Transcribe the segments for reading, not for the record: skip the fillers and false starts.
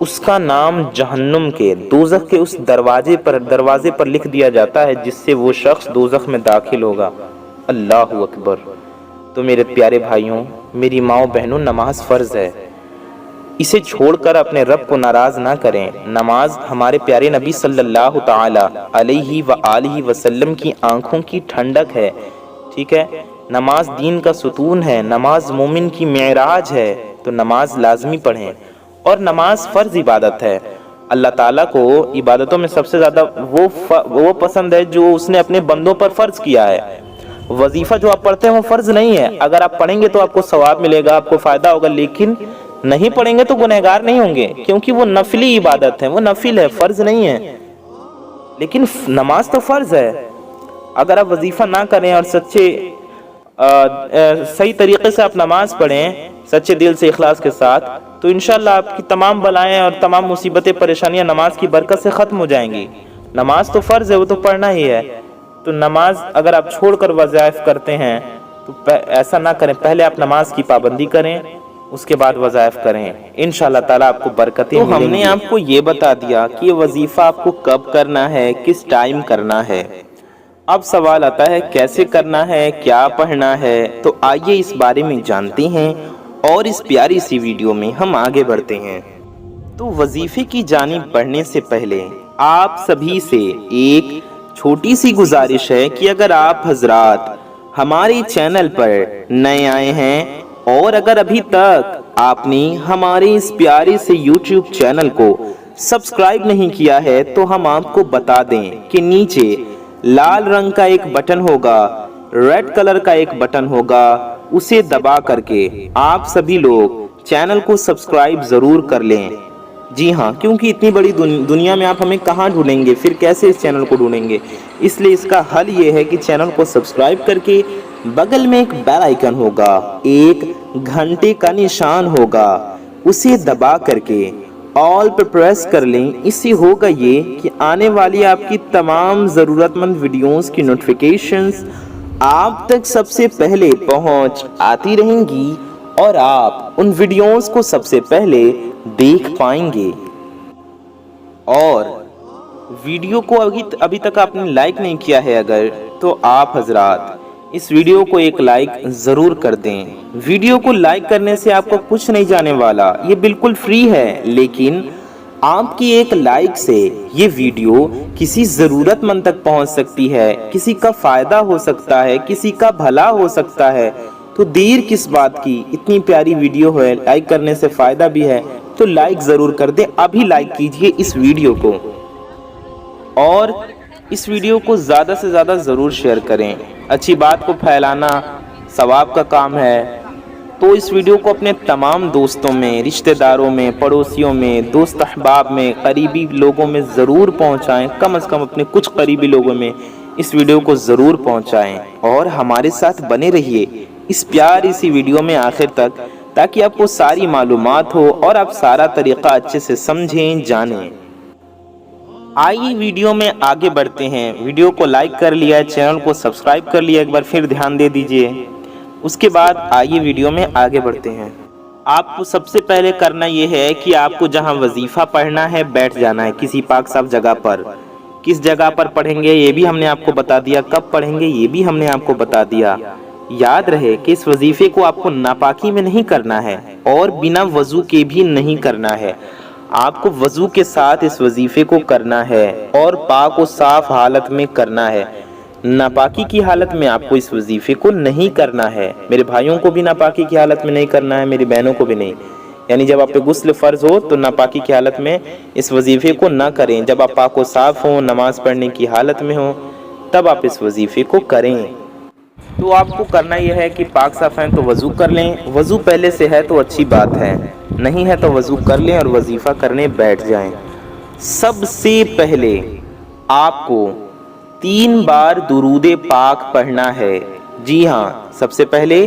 اس کا نام جہنم کے دوزخ کے اس دروازے پر لکھ دیا جاتا ہے جس سے وہ شخص دوزخ میں داخل ہوگا۔ اللہ اکبر۔ تو میرے پیارے بھائیوں، میری ماؤں بہنوں، نماز فرض ہے، اسے چھوڑ کر اپنے رب کو ناراض نہ کریں۔ نماز ہمارے پیارے نبی صلی اللہ تعالی علیہ وآلہ وسلم کی آنکھوں کی ٹھنڈک ہے، ٹھیک ہے؟ نماز دین کا ستون ہے، نماز مومن کی معراج ہے، تو نماز لازمی پڑھیں۔ اور نماز فرض عبادت ہے۔ اللہ تعالیٰ کو عبادتوں میں سب سے زیادہ وہ پسند ہے جو اس نے اپنے بندوں پر فرض کیا ہے۔ وظیفہ جو آپ پڑھتے ہیں وہ فرض نہیں ہے، اگر آپ پڑھیں گے تو آپ کو ثواب ملے گا، آپ کو فائدہ ہوگا، لیکن نہیں پڑھیں گے تو گنہگار نہیں ہوں گے، کیونکہ وہ نفلی عبادت ہے، وہ نفل ہے، فرض نہیں ہے۔ لیکن نماز تو فرض ہے۔ اگر آپ وظیفہ نہ کریں اور صحیح طریقے سے آپ نماز پڑھیں، سچے دل سے اخلاص کے ساتھ، تو انشاءاللہ آپ کی تمام بلائیں اور تمام مصیبتیں پریشانیاں نماز کی برکت سے ختم ہو جائیں گی۔ نماز تو فرض ہے، وہ تو پڑھنا ہی ہے۔ تو نماز اگر آپ چھوڑ کر وظائف کرتے ہیں تو ایسا نہ کریں، پہلے آپ نماز کی پابندی کریں، اس کے بعد وظائف کریں، انشاءاللہ تعالیٰ آپ کو برکتیں ملیں گی۔ تو ہم نے آپ کو یہ بتا دیا کہ یہ وظیفہ آپ کو کب کرنا ہے، کس ٹائم کرنا ہے۔ اب سوال آتا ہے کیسے کرنا ہے، کیا پڑھنا ہے؟ تو آئیے اس بارے میں جانتے ہیں اور اس پیاری سی ویڈیو میں ہم آگے بڑھتے ہیں۔ تو وظیفے کی جانب بڑھنے سے پہلے آپ سبھی سے ایک چھوٹی سی گزارش ہے کہ اگر آپ حضرات ہمارے چینل پر نئے آئے ہیں اور اگر ابھی تک آپ نے ہمارے اس پیارے سے یوٹیوب چینل کو سبسکرائب نہیں کیا ہے تو ہم آپ کو بتا دیں کہ نیچے لال رنگ کا ایک بٹن ہوگا، ریڈ کلر کا ایک بٹن ہوگا، اسے دبا کر کے آپ سبھی لوگ چینل کو سبسکرائب ضرور کر لیں۔ جی ہاں، کیونکہ اتنی بڑی دنیا میں آپ ہمیں کہاں ڈھونڈیں گے، پھر کیسے اس چینل کو ڈھونڈیں گے؟ اس لیے اس کا حل یہ ہے کہ چینل کو سبسکرائب کر کے بغل میں ایک بیل آئیکن ہوگا، ایک گھنٹے کا نشان ہوگا، اسے دبا کر کے آل پر پریس کر لیں۔ اس سے ہوگا یہ کہ آنے والی آپ کی تمام ضرورت مند ویڈیوز کی نوٹیفیکیشنز آپ تک سب سے پہلے پہنچ آتی رہیں گی اور آپ ان ویڈیوز کو سب سے پہلے دیکھ پائیں گے۔ اور ویڈیو کو ابھی تک آپ نے لائک نہیں کیا ہے اگر، تو آپ حضرات اس ویڈیو کو ایک لائک ضرور کر دیں۔ ویڈیو کو لائک کرنے سے آپ کو کچھ نہیں جانے والا، یہ بالکل فری ہے، لیکن آپ کی ایک لائک سے یہ ویڈیو کسی ضرورت مند تک پہنچ سکتی ہے، کسی کا فائدہ ہو سکتا ہے، کسی کا بھلا ہو سکتا ہے۔ تو دیر کس بات کی، اتنی پیاری ویڈیو ہے، لائک کرنے سے فائدہ بھی ہے، تو لائک ضرور کر دیں۔ ابھی لائک کیجئے اس ویڈیو کو اور اس ویڈیو کو زیادہ سے زیادہ ضرور شیئر کریں۔ اچھی بات کو پھیلانا ثواب کا کام ہے، تو اس ویڈیو کو اپنے تمام دوستوں میں، رشتہ داروں میں، پڑوسیوں میں، دوست احباب میں، قریبی لوگوں میں ضرور پہنچائیں۔ کم از کم اپنے کچھ قریبی لوگوں میں اس ویڈیو کو ضرور پہنچائیں اور ہمارے ساتھ بنے رہیے اس پیاری سی ویڈیو میں آخر تک، تاکہ آپ کو ساری معلومات ہو اور آپ سارا طریقہ اچھے سے سمجھیں، جانیں۔ آئیے ویڈیو میں آگے بڑھتے ہیں۔ ویڈیو کو لائک کر لیا، چینل کو سبسکرائب کر لیا، ایک بار پھر دھیان دے دیجئے۔ اس کے بعد آئیے ویڈیو میں آگے بڑھتے ہیں۔ آپ کو سب سے پہلے کرنا یہ ہے کہ آپ کو جہاں وظیفہ پڑھنا ہے بیٹھ جانا ہے کسی پاک صاف جگہ پر۔ کس جگہ پر پڑھیں گے یہ بھی ہم نے آپ کو بتا دیا، کب پڑھیں گے یہ بھی ہم نے آپ کو بتا دیا۔ یاد رہے کہ اس وظیفے کو آپ کو ناپاکی میں نہیں کرنا ہے اور بنا وضو کے بھی نہیں کرنا ہے۔ آپ کو وضو کے ساتھ اس وظیفے کو کرنا ہے اور پاک و صاف حالت میں کرنا ہے۔ ناپاکی کی حالت میں آپ کو اس وظیفے کو نہیں کرنا ہے۔ میرے بھائیوں کو بھی ناپاکی کی حالت میں نہیں کرنا ہے، میری بہنوں کو بھی نہیں۔ یعنی جب آپ پہ غسل فرض ہو تو ناپاکی کی حالت میں اس وظیفے کو نہ کریں۔ جب آپ پاک و صاف ہوں، نماز پڑھنے کی حالت میں ہوں، تب آپ اس وظیفے کو کریں۔ تو آپ کو کرنا یہ ہے کہ پاک صاف ہیں تو وضو کر لیں۔ وضو پہلے سے ہے تو اچھی بات ہے، نہیں ہے تو وضو کر لیں اور وظیفہ کرنے بیٹھ جائیں۔ سب سے پہلے آپ کو 3 بار درود پاک پڑھنا ہے۔ جی ہاں، سب سے پہلے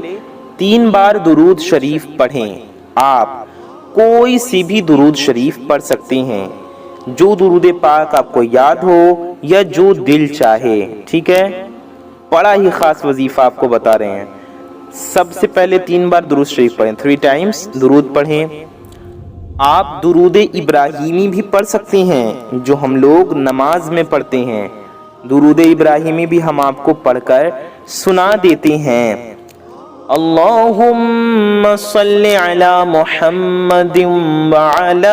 3 بار درود شریف پڑھیں۔ آپ کوئی سی بھی درود شریف پڑھ سکتے ہیں، جو درود پاک آپ کو یاد ہو یا جو دل چاہے، ٹھیک ہے؟ بڑا ہی خاص وظیفہ آپ کو بتا رہے ہیں۔ سب سے پہلے 3 بار درود شریف پڑھیں، 3 ٹائمز درود پڑھیں۔ آپ درود ابراہیمی بھی پڑھ سکتے ہیں جو ہم لوگ نماز میں پڑھتے ہیں۔ درود ابراہیمی بھی ہم آپ کو پڑھ کر سنا دیتے ہیں۔ اللہم صلی علی محمد وعلی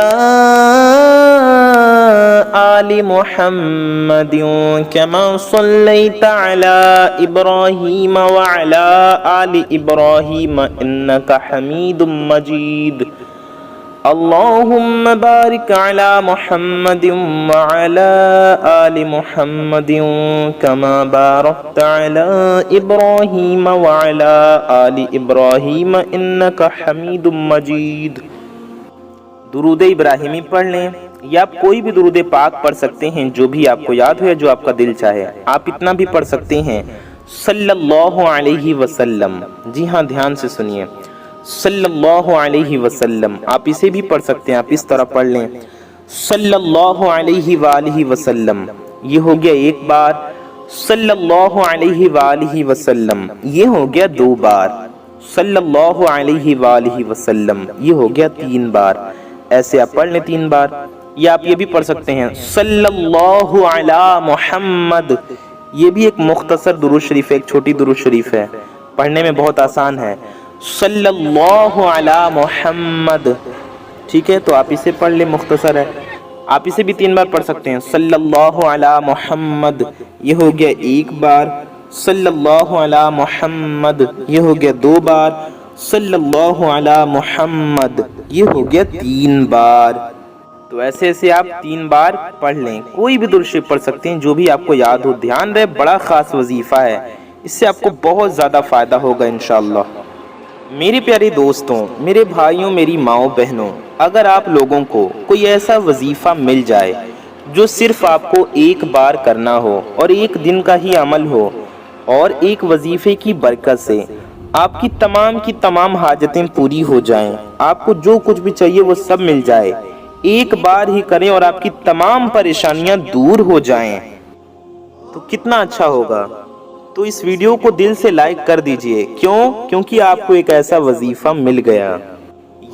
آل محمد کما صلیت علی ابراہیم وعلی آل ابراہیم انک حمید مجید۔ اللہم بارک علی محمد وعلی آل محمد کما بارکت علی ابراہیم وعلی آل ابراہیم انک حمید مجید۔ درود ابراہیمی پڑھ لیں یا آپ کوئی بھی درود پاک پڑھ سکتے ہیں جو بھی آپ کو یاد ہو یا جو آپ کا دل چاہے۔ آپ اتنا بھی پڑھ سکتے ہیں صلی اللہ علیہ وسلم۔ جی ہاں، دھیان سے سنیے، صلی اللہ علیہ وسلم۔ آپ اسے بھی پڑھ سکتے ہیں، آپ اس طرح پڑھ لیں صلی اللہ علیہ وآلہ وسلم، یہ ہو گیا ایک بار۔ صلی اللہ علیہ وآلہ وسلم، یہ ہو گیا دو بار۔ صلی اللہ علیہ وآلہ وسلم، یہ ہو گیا تین بار۔ ایسے آپ پڑھ لیں تین بار۔ یا آپ یہ بھی پڑھ سکتے ہیں صلی اللہ علی محمد، یہ بھی ایک مختصر درود شریف ہے، ایک چھوٹی درود شریف ہے، پڑھنے میں بہت آسان ہے۔ صلی اللہ علی محمد، ٹھیک ہے، تو آپ اسے پڑھ لیں، مختصر ہے، آپ اسے بھی تین بار پڑھ سکتے ہیں۔ صلی اللہ علی محمد، یہ ہو گیا ایک بار۔ صلی اللہ علی محمد، یہ ہو گیا دو بار۔ صلی اللہ علی محمد، یہ ہو گیا تین بار۔ تو ایسے ایسے آپ تین بار پڑھ لیں، کوئی بھی درود شریف پڑھ سکتے ہیں جو بھی آپ کو یاد ہو۔ دھیان رہے، بڑا خاص وظیفہ ہے، اس سے آپ کو بہت زیادہ فائدہ ہوگا انشاءاللہ۔ میری پیاری دوستوں، میرے بھائیوں، میری ماؤں بہنوں، اگر آپ لوگوں کو کوئی ایسا وظیفہ مل جائے جو صرف آپ کو ایک بار کرنا ہو اور ایک دن کا ہی عمل ہو، اور ایک وظیفے کی برکت سے آپ کی تمام حاجتیں پوری ہو جائیں، آپ کو جو کچھ بھی چاہیے وہ سب مل جائے، ایک بار ہی کریں اور آپ کی تمام پریشانیاں دور ہو جائیں، تو کتنا اچھا ہوگا۔ تو اس ویڈیو کو دل سے لائک کر دیجئے، کیونکہ آپ کو ایک ایسا وظیفہ مل گیا۔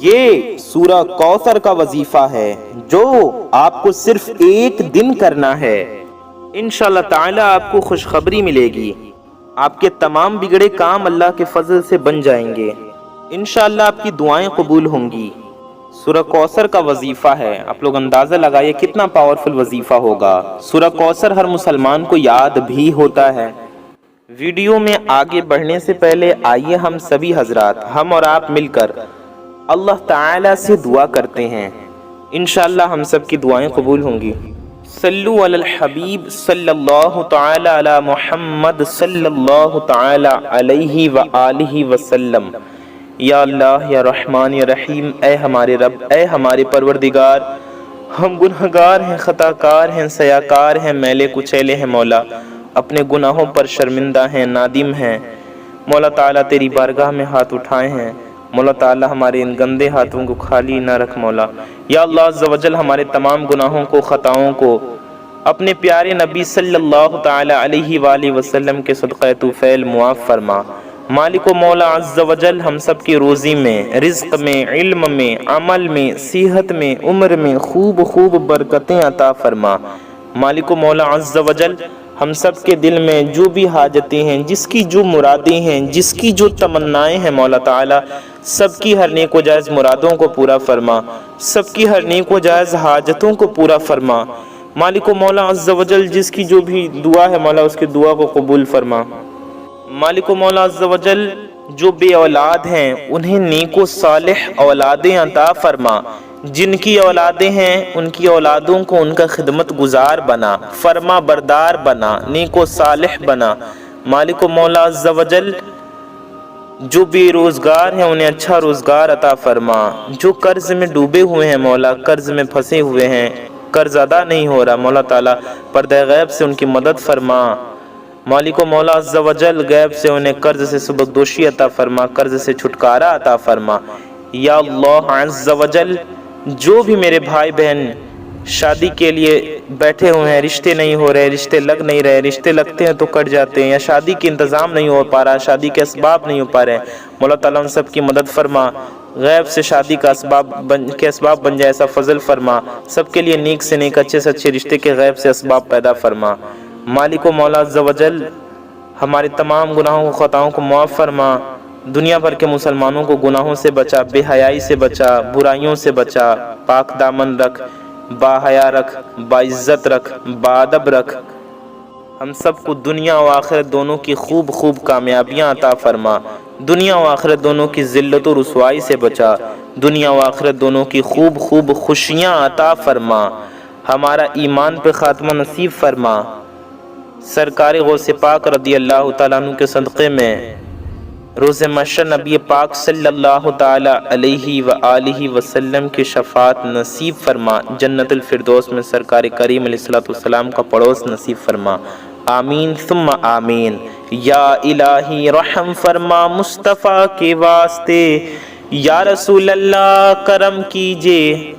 یہ سورہ کوثر کا وظیفہ ہے جو آپ کو صرف ایک دن کرنا ہے۔ انشاءاللہ تعالی آپ کو خوشخبری ملے گی، آپ کے تمام بگڑے کام اللہ کے فضل سے بن جائیں گے، انشاءاللہ آپ کی دعائیں قبول ہوں گی۔ سورہ کوثر کا وظیفہ ہے، آپ لوگ اندازہ لگائیے کتنا پاورفل وظیفہ ہوگا۔ سورہ کوثر ہر مسلمان کو یاد بھی ہوتا ہے۔ ویڈیو میں آگے بڑھنے سے پہلے آئیے ہم سبھی حضرات، ہم اور آپ مل کر اللہ تعالی سے دعا کرتے ہیں، انشاءاللہ ہم سب کی دعائیں قبول ہوں گی۔ صلو علی الحبیب صلی اللہ تعالی علی محمد صلی اللہ تعالی علیہ وآلہ وسلم۔ یا اللہ، یا رحمان، یا رحیم، اے ہمارے رب، اے ہمارے پروردگار، ہم گنہگار ہیں، خطا کار ہیں، سیاکار ہیں، میلے کچیلے ہیں مولا، اپنے گناہوں پر شرمندہ ہیں، نادم ہیں مولا تعالیٰ، تیری بارگاہ میں ہاتھ اٹھائے ہیں مولا تعالیٰ، ہمارے ان گندے ہاتھوں کو خالی نہ رکھ مولا۔ یا اللہ عز و جل، ہمارے تمام گناہوں کو، خطاؤں کو اپنے پیارے نبی صلی اللہ تعالیٰ علیہ وآلہ وسلم کے صدقہ طفیل معاف فرما۔ مالک و مولا عز و جل، ہم سب کی روزی میں، رزق میں، علم میں، عمل میں، صحت میں، عمر میں خوب برکتیں عطا فرما۔ مالک و مولا عز و جل، ہم سب کے دل میں جو بھی حاجتیں ہیں، جس کی جو مرادیں ہیں، جس کی جو تمنائیں ہیں مولا تعالیٰ، سب کی ہر نیک و جائز مرادوں کو پورا فرما، سب کی ہر نیک و جائز حاجتوں کو پورا فرما۔ مالک و مولا عز و جل، جس کی جو بھی دعا ہے مولا، اس کی دعا کو قبول فرما۔ مالک و مولا عز و جل، جو بے اولاد ہیں انہیں نیک و صالح اولادیں عطا فرما، جن کی اولادیں ہیں ان کی اولادوں کو ان کا خدمت گزار بنا، فرما بردار بنا، نیک و صالح بنا۔ مالک و مولا عز و جل، جو بے روزگار ہیں انہیں اچھا روزگار عطا فرما، جو قرض میں ڈوبے ہوئے ہیں مولا، قرض میں پھنسے ہوئے ہیں، قرض ادا نہیں ہو رہا مولا تعالیٰ، پردہ غیب سے ان کی مدد فرما۔ مالک و مولا عز و جل، غیب سے انہیں قرض سے سبکدوشی عطا فرما، قرض سے چھٹکارا عطا فرما۔ یا اللہ عز و جل، جو بھی میرے بھائی بہن شادی کے لیے بیٹھے ہوئے ہیں، رشتے نہیں ہو رہے، رشتے لگ نہیں رہے، رشتے لگتے ہیں تو کٹ جاتے ہیں، یا شادی کے انتظام نہیں ہو پا رہا، شادی کے اسباب نہیں ہو پا رہے ہیں، مولا تعالیٰ ان سب کی مدد فرما، غیب سے شادی کا اسباب بن جائے ایسا فضل فرما، سب کے لیے نیک سے نیک اچھے سے اچھے رشتے کے غیب سے اسباب پیدا فرما۔ مالک و مولا عز و جل ہمارے تمام گناہوں و خطاؤں کو معاف فرما، دنیا بھر کے مسلمانوں کو گناہوں سے بچا، بے حیائی سے بچا، برائیوں سے بچا، پاک دامن رکھ، با حیا رکھ، با عزت رکھ، با ادب رکھ، ہم سب کو دنیا و آخرت دونوں کی خوب خوب کامیابیاں عطا فرما، دنیا و آخرت دونوں کی ذلت و رسوائی سے بچا، دنیا و آخرت دونوں کی خوب خوب خوشیاں عطا فرما، ہمارا ایمان پہ خاتمہ نصیب فرما، سرکار غوث پاک رضی اللہ تعالیٰ عنہ کے صدقے میں روز محشر نبی پاک صلی اللہ تعالی علیہ وآلہ وسلم کی شفاعت نصیب فرما، جنت الفردوس میں سرکار کریم علیہ السلام کا پڑوس نصیب فرما، آمین ثم آمین۔ یا الہی رحم فرما مصطفیٰ کے واسطے، یا رسول اللہ کرم کیجئے،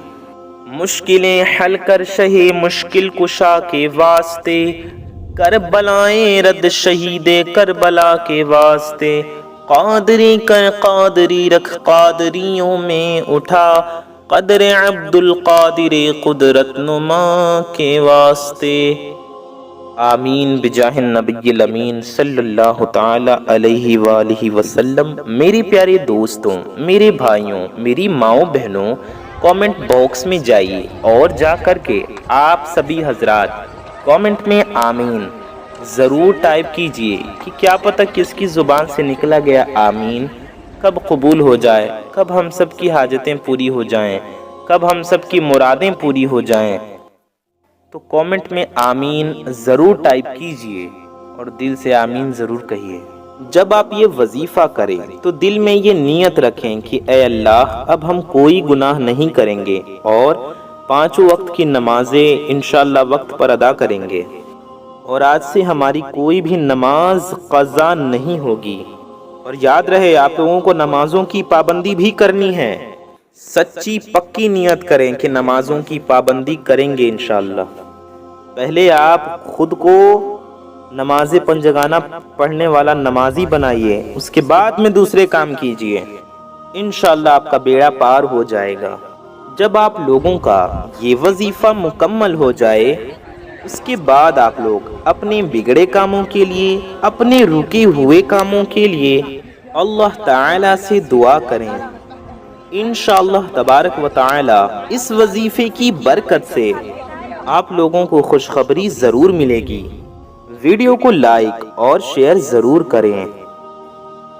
مشکلیں حل کر شہ مشکل کشا کے واسطے، کربلائیں رد شہید کربلا کے واسطے، قادری کر قادری رکھ قادریوں میں اٹھا، قدر عبد القادر قدرت نما کے واسطے، آمین بجاہ النبی الامین صلی اللہ تعالی علیہ وآلہ وسلم۔ میرے پیارے دوستوں، میرے بھائیوں، میری ماؤں بہنوں، کامنٹ باکس میں جائیے اور جا کر کے آپ سبھی حضرات کامنٹ میں آمین ضرور ٹائپ کیجئے کہ کیا پتہ کس کی زبان سے نکلا گیا آمین کب قبول ہو جائے، کب ہم سب کی حاجتیں پوری ہو جائیں، کب ہم سب کی مرادیں پوری ہو جائیں۔ تو کامنٹ میں آمین ضرور ٹائپ کیجئے اور دل سے آمین ضرور کہیے۔ جب آپ یہ وظیفہ کریں تو دل میں یہ نیت رکھیں کہ اے اللہ اب ہم کوئی گناہ نہیں کریں گے اور 5 وقت کی نمازیں انشاءاللہ وقت پر ادا کریں گے، اور آج سے ہماری کوئی بھی نماز قضا نہیں ہوگی۔ اور یاد رہے آپ لوگوں کو نمازوں کی پابندی بھی کرنی ہے، سچی پکی نیت کریں کہ نمازوں کی پابندی کریں گے انشاءاللہ۔ پہلے آپ خود کو نماز پنجگانہ پڑھنے والا نمازی بنائیے، اس کے بعد میں دوسرے کام کیجئے، انشاءاللہ آپ کا بیڑا پار ہو جائے گا۔ جب آپ لوگوں کا یہ وظیفہ مکمل ہو جائے اس کے بعد آپ لوگ اپنے بگڑے کاموں کے لیے، اپنے رکے ہوئے کاموں کے لیے اللہ تعالی سے دعا کریں، انشاءاللہ تبارک و تعالی اس وظیفے کی برکت سے آپ لوگوں کو خوشخبری ضرور ملے گی۔ ویڈیو کو لائک اور شیئر ضرور کریں۔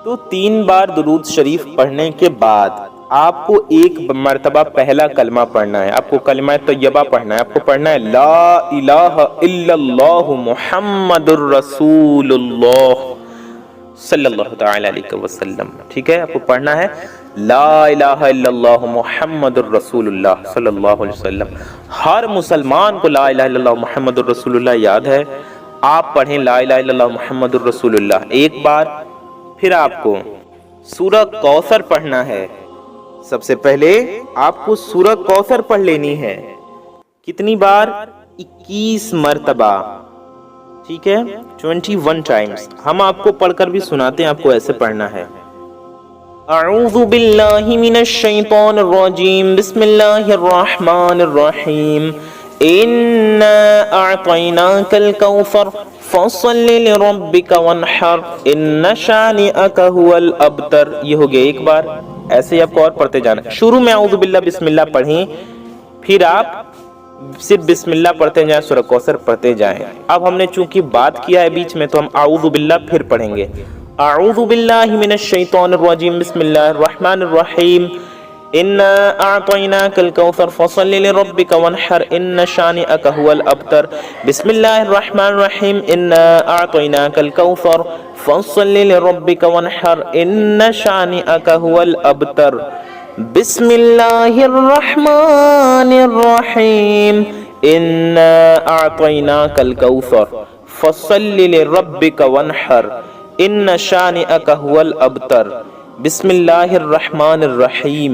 تو 3 بار درود شریف پڑھنے کے بعد آپ کو ایک مرتبہ پہلا کلمہ پڑھنا ہے، آپ کو کلمہ طیبہ پڑھنا ہے، آپ کو پڑھنا ہے لا الہ الا اللہ محمد الرسول اللہ صلی اللہ تعالی علیہ وسلم، ٹھیک ہے؟ آپ کو پڑھنا ہے لا الہ الا اللہ محمد الرسول اللہ صلی اللہ علیہ وسلم۔ ہر مسلمان کو لا الہ الا اللہ محمد الرسول اللہ یاد ہے، آپ پڑھیں لا الہ الا اللہ محمد الرسول اللہ ایک بار۔ پھر آپ کو سورہ کوثر پڑھنا ہے، سب سے پہلے آپ کو سورہ کوثر پڑھ لینی ہے، کتنی بار؟ 21 مرتبہ، ٹھیک ہے؟ 21 ٹائمز۔ ہم آپ کو پڑھ کر بھی سناتے ہیں، آپ کو ایسے پڑھنا ہے۔ اعوذ باللہ من الشیطان الرجیم، بسم اللہ الرحمن الرحیم، اِنَّا أَعْطَيْنَاكَ الْكَوْثَرَ فَصَلِّ لِرَبِّكَ وَانْحَرْ إِنَّ شَانِئَكَ هُوَ الْأَبْتَرُ۔ یہ ہو گیا ایک بار، ایسے ہی آپ کو اور پڑھتے جانا۔ شروع میں اعوذ باللہ بسم اللہ پڑھیں، پھر آپ صرف بسم اللہ پڑھتے جائیں، سورہ کوثر پڑھتے جائیں۔ اب ہم نے چونکہ بات کیا ہے بیچ میں تو ہم اعوذ باللہ پھر پڑھیں گے۔ اعوذ باللہ من الشیطان الرجیم، بسم اللہ الرحمن الرحیم، اِنَّا أَعْطَيْنَاكَ الْكَوْثَرَ فَصَلِّ لِرَبِّكَ وَانْحَرْ إِنَّ شَانِئَكَ هُوَ الْأَبْتَرُ۔ بسم اللہ الرحمن الرحیم، اِنَّا أَعْطَيْنَاكَ الْكَوْثَرَ فَصَلِّ لِرَبِّكَ وَانْحَرْ إِنَّ شَانِئَكَ هُوَ الْأَبْتَرُ۔ بسم اللہ الرحمن الرحیم، اِنَّا أَعْطَيْنَاكَ الْكَوْثَرَ فَصَلِّ لِرَبِّكَ وَانْحَرْ إِنَّ شَانِئَكَ هُوَ الْأَبْتَرُ۔ بسم اللہ الرحمن الرحیم،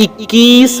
21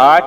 8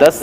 10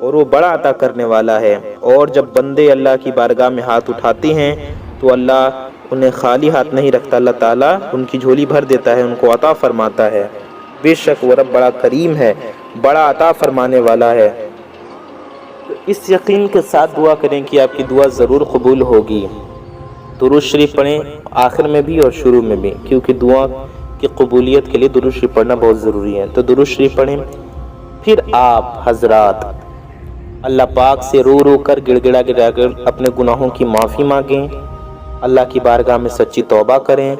اور وہ بڑا عطا کرنے والا ہے۔ اور جب بندے اللہ کی بارگاہ میں ہاتھ اٹھاتے ہیں تو اللہ انہیں خالی ہاتھ نہیں رکھتا، اللہ تعالیٰ ان کی جھولی بھر دیتا ہے، ان کو عطا فرماتا ہے۔ بے شک وہ رب بڑا کریم ہے، بڑا عطا فرمانے والا ہے۔ تو اس یقین کے ساتھ دعا کریں کہ آپ کی دعا ضرور قبول ہوگی۔ درود شریف پڑھیں آخر میں بھی اور شروع میں بھی، کیونکہ دعا کی قبولیت کے لیے درود شریف پڑھنا بہت ضروری ہے۔ تو درود شریف پڑھیں، پھر آپ حضرات اللہ پاک سے رو رو کر گڑ گڑا گڑا کر اپنے گناہوں کی معافی مانگیں، اللہ کی بارگاہ میں سچی توبہ کریں،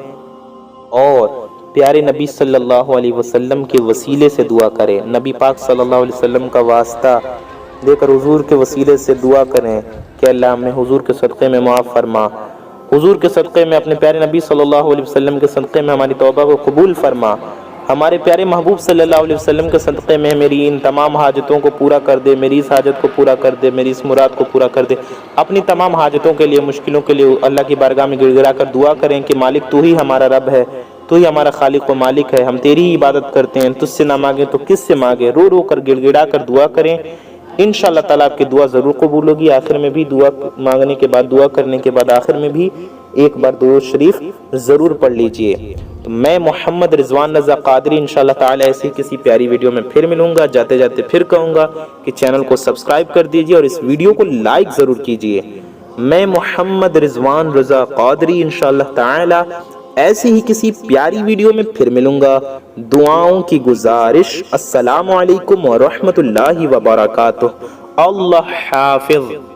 اور پیارے نبی صلی اللہ علیہ وسلم کے وسیلے سے دعا کریں۔ نبی پاک صلی اللہ علیہ وسلم کا واسطہ دے کر حضور کے وسیلے سے دعا کریں کہ اللہ ہمیں حضور کے صدقے میں معاف فرما، حضور کے صدقے میں، اپنے پیارے نبی صلی اللہ علیہ وسلم کے صدقے میں ہماری توبہ کو قبول فرما، ہمارے پیارے محبوب صلی اللہ علیہ وسلم کے صدقے میں میری ان تمام حاجتوں کو پورا کر دے، میری اس حاجت کو پورا کر دے، میری اس مراد کو پورا کر دے۔ اپنی تمام حاجتوں کے لیے، مشکلوں کے لیے اللہ کی بارگاہ میں گڑ گڑا کر دعا کریں کہ مالک تو ہی ہمارا رب ہے، تو ہی ہمارا خالق و مالک ہے، ہم تیری ہی عبادت کرتے ہیں، تجھ سے نہ مانگیں تو کس سے مانگیں۔ رو رو کر گڑ گڑا کر دعا کریں، انشاءاللہ تعالیٰ آپ کی دعا ضرور قبول ہوگی۔ آخر میں بھی دعا مانگنے کے بعد، دعا کرنے کے بعد آخر میں بھی ایک بار درود شریف ضرور پڑھ لیجئے۔ تو میں محمد رضوان رضا قادری انشاءاللہ تعالیٰ ایسی کسی پیاری ویڈیو میں پھر ملوں گا۔ جاتے جاتے پھر کہوں گا کہ چینل کو سبسکرائب کر دیجئے اور اس ویڈیو کو لائک ضرور کیجئے۔ میں محمد رضوان رضا قادری انشاءاللہ تعالیٰ ایسی ہی کسی پیاری ویڈیو میں پھر ملوں گا۔ دعاؤں کی گزارش، السلام علیکم ورحمۃ اللہ وبرکاتہ۔ اللہ حافظ۔